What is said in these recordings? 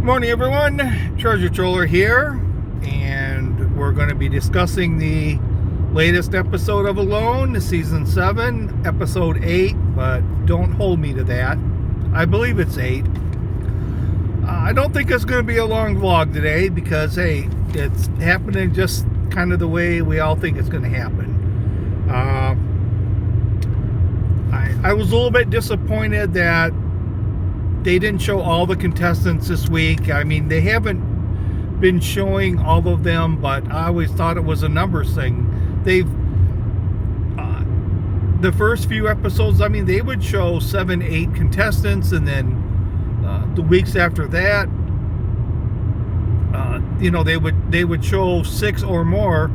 Morning everyone, Treasure Troller here, and we're going to be discussing the latest episode of Alone, season 7, episode 8, but don't hold me to that. I believe it's 8. I don't think it's going to be a long vlog today because, hey, it's happening just kind of the way we all think it's going to happen. I was a little bit disappointed that they didn't show all the contestants this week. I mean, they haven't been showing all of them, but I always thought it was a numbers thing. They've the first few episodes, I mean, they would show 7, 8 contestants, and then the weeks after that, they would show 6 or more.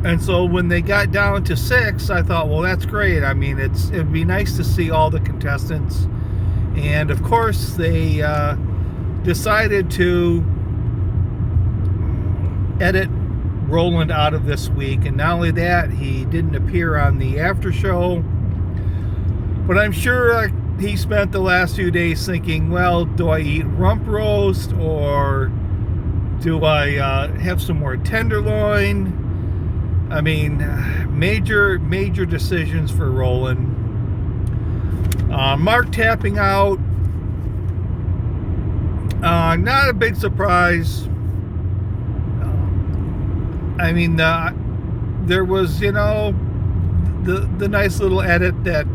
And so when they got down to 6, I thought, well, that's great. I mean, it'd be nice to see all the contestants. And of course, they decided to edit Roland out of this week. And not only that, he didn't appear on the after show. But I'm sure he spent the last few days thinking, well, do I eat rump roast or do I have some more tenderloin? I mean, major decisions for Roland. Mark tapping out, not a big surprise. I mean, there was, the nice little edit that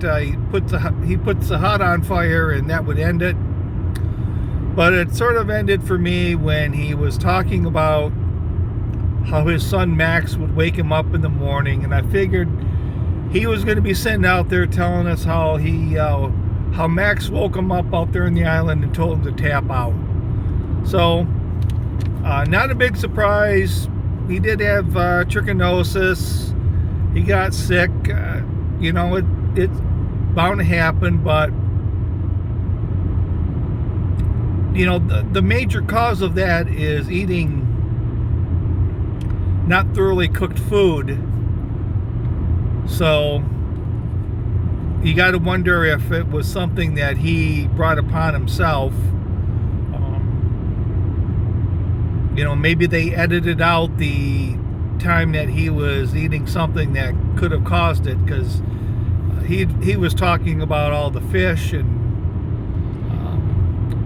he puts the hot on fire, and that would end it. But it sort of ended for me when he was talking about how his son Max would wake him up in the morning, and I figured he was going to be sitting out there telling us how Max woke him up out there in the island and told him to tap out. So, not a big surprise. He did have trichinosis. He got sick. It's bound to happen, but the major cause of that is eating not thoroughly cooked food. So you got to wonder if it was something that he brought upon himself. Maybe they edited out the time that he was eating something that could have caused it, because he was talking about all the fish and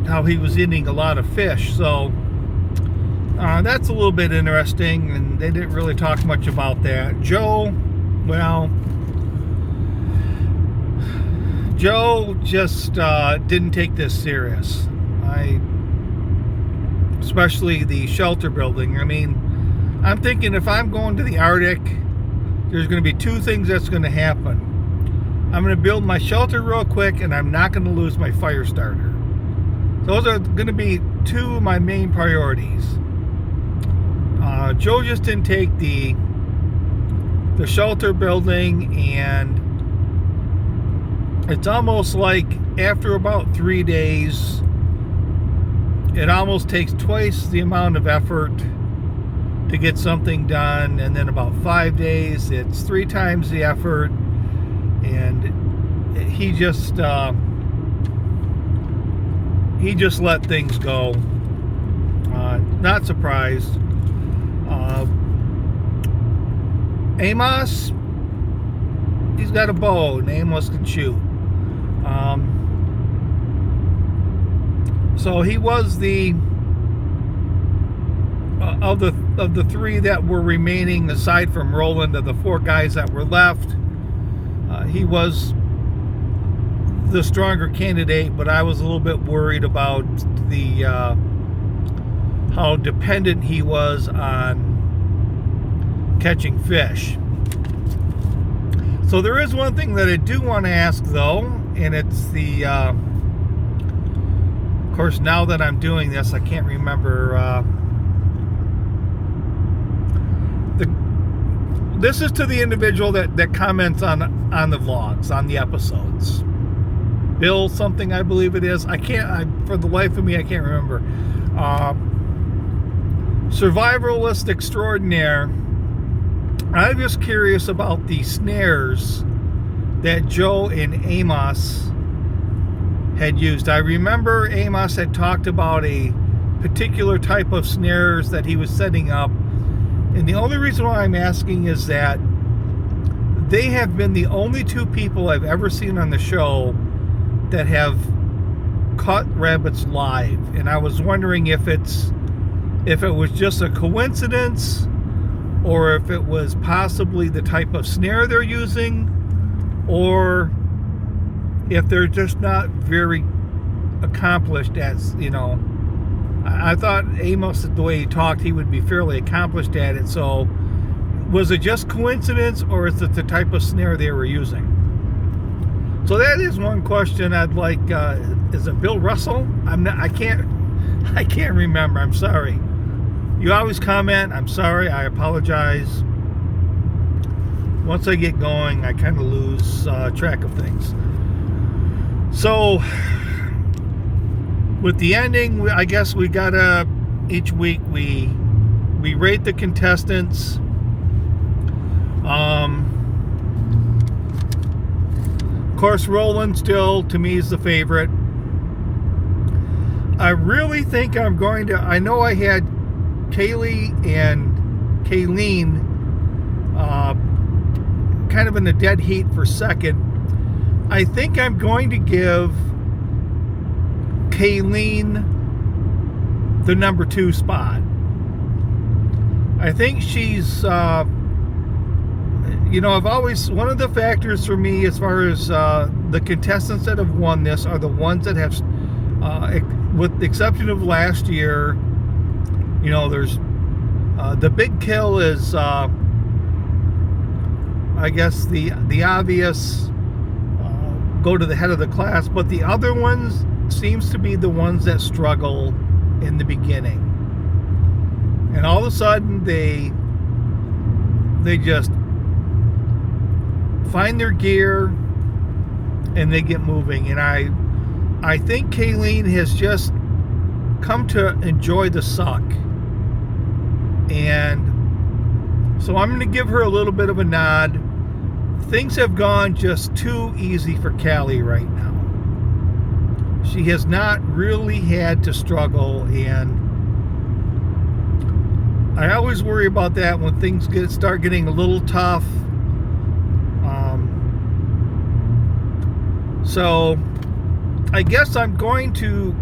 how he was eating a lot of fish. So that's a little bit interesting, and they didn't really talk much about that. Joe just didn't take this serious. Especially the shelter building. I mean, I'm thinking if I'm going to the Arctic, there's going to be 2 things that's going to happen. I'm going to build my shelter real quick, and I'm not going to lose my fire starter. Those are going to be 2 of my main priorities. Joe just didn't take the shelter building, and it's almost like after about 3 days, it almost takes twice the amount of effort to get something done, and then about 5 days, it's 3 times the effort, and he just let things go. Not surprised. Amos, he's got a bow, and Amos can shoot. So he was the of the 3 that were remaining, aside from Roland, of the 4 guys that were left. He was the stronger candidate, but I was a little bit worried about the how dependent he was on catching fish. So there is one thing that I do want to ask, though, and it's the of course, now that I'm doing this, I can't remember this is to the individual that comments on the vlogs, on the episodes. Bill something, I believe it is. For the life of me, I can't remember. Survivalist extraordinaire. I'm just curious about the snares that Joe and Amos had used. I remember Amos had talked about a particular type of snares that he was setting up. And the only reason why I'm asking is that they have been the only two people I've ever seen on the show that have caught rabbits live. And I was wondering if it was just a coincidence, or if it was possibly the type of snare they're using, or if they're just not very accomplished as, I thought Amos, the way he talked, he would be fairly accomplished at it. So was it just coincidence, or is it the type of snare they were using? So that is one question I'd like. Is it Bill Russell? I can't remember. I'm sorry. You always comment. I'm sorry. I apologize. Once I get going, I kind of lose track of things. So with the ending, I guess we gotta, each week we rate the contestants. Of course, Roland still, to me, is the favorite. I really think I'm going to, I know I had Kaylee and Kayleen kind of in the dead heat for second. I think I'm going to give Kayleen the number 2 spot. I think she's, I've always, one of the factors for me as far as the contestants that have won this are the ones that have, with the exception of last year, there's the big kill is, I guess, the obvious go to the head of the class, but the other ones seems to be the ones that struggle in the beginning, and all of a sudden they just find their gear and they get moving. And I think Kayleen has just come to enjoy the suck, and so I'm going to give her a little bit of a nod. Things have gone just too easy for Callie right now. She has not really had to struggle, and I always worry about that when things start getting a little tough. So I guess I'm going to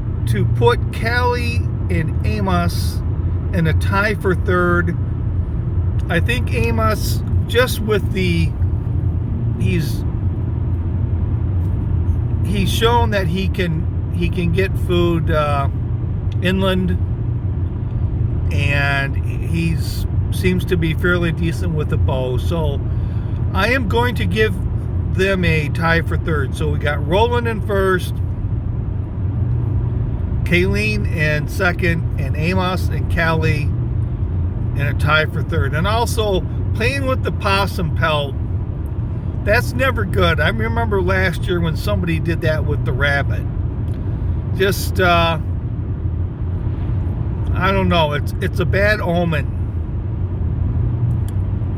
put Callie and Amos in a tie for third. I think Amos, just with he's shown that he can get food inland, and he's seems to be fairly decent with the bow. So I am going to give them a tie for third. So we got Roland in first, Kayleen in second, and Amos and Callie in a tie for third. And also, playing with the possum pelt, that's never good. I remember last year when somebody did that with the rabbit. Just I don't know, it's a bad omen.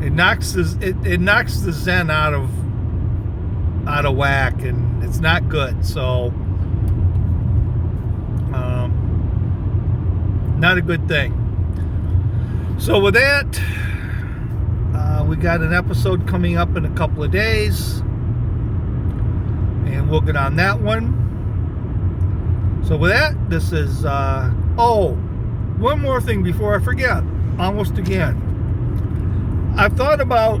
It knocks the zen out of whack, and it's not good. So not a good thing. So with that, we got an episode coming up in a couple of days, and we'll get on that one. So with that, this is one more thing before I forget, almost again. I've thought about,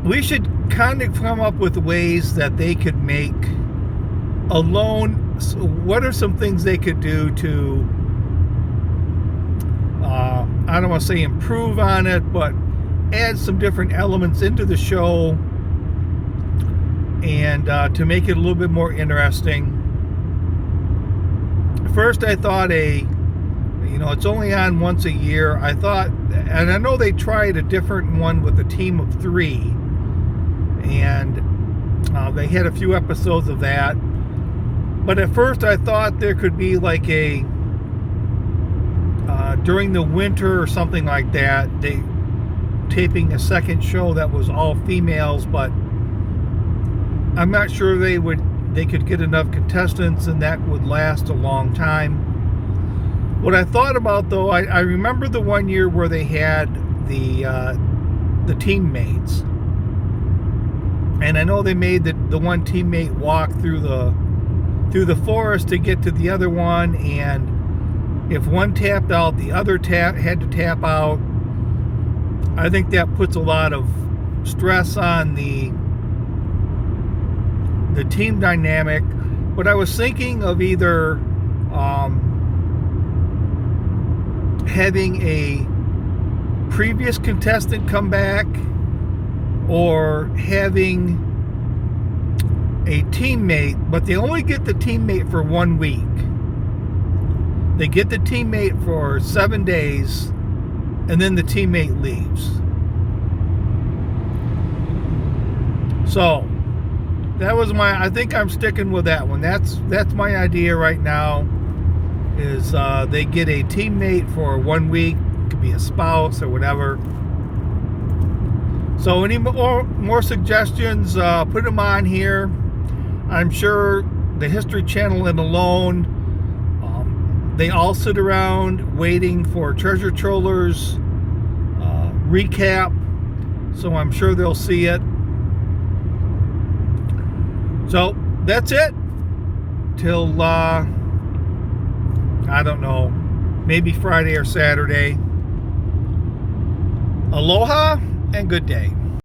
we should kind of come up with ways that they could make a loan. So what are some things they could do to, I don't want to say improve on it, but add some different elements into the show, and to make it a little bit more interesting. First, I thought it's only on once a year. I thought, and I know they tried a different one with a team of 3, and they had a few episodes of that. But at first, I thought there could be like a during the winter or something like that, they taping a second show that was all females, but I'm not sure they could get enough contestants and that would last a long time. What I thought about, though, I remember the one year where they had the teammates, and I know they made the one teammate walk through the forest to get to the other one, and if one tapped out, the other had to tap out. I think that puts a lot of stress on the team dynamic. But I was thinking of either having a previous contestant come back, or having a teammate, but they only get the teammate for 1 week. They get the teammate for 7 days, and then the teammate leaves. So that was I think I'm sticking with that one. That's my idea right now, is they get a teammate for 1 week. It could be a spouse or whatever. So any more suggestions, put them on here. I'm sure the History Channel and Alone, they all sit around waiting for Treasure Trollers recap. So I'm sure they'll see it. So that's it. Till, I don't know, maybe Friday or Saturday. Aloha and good day.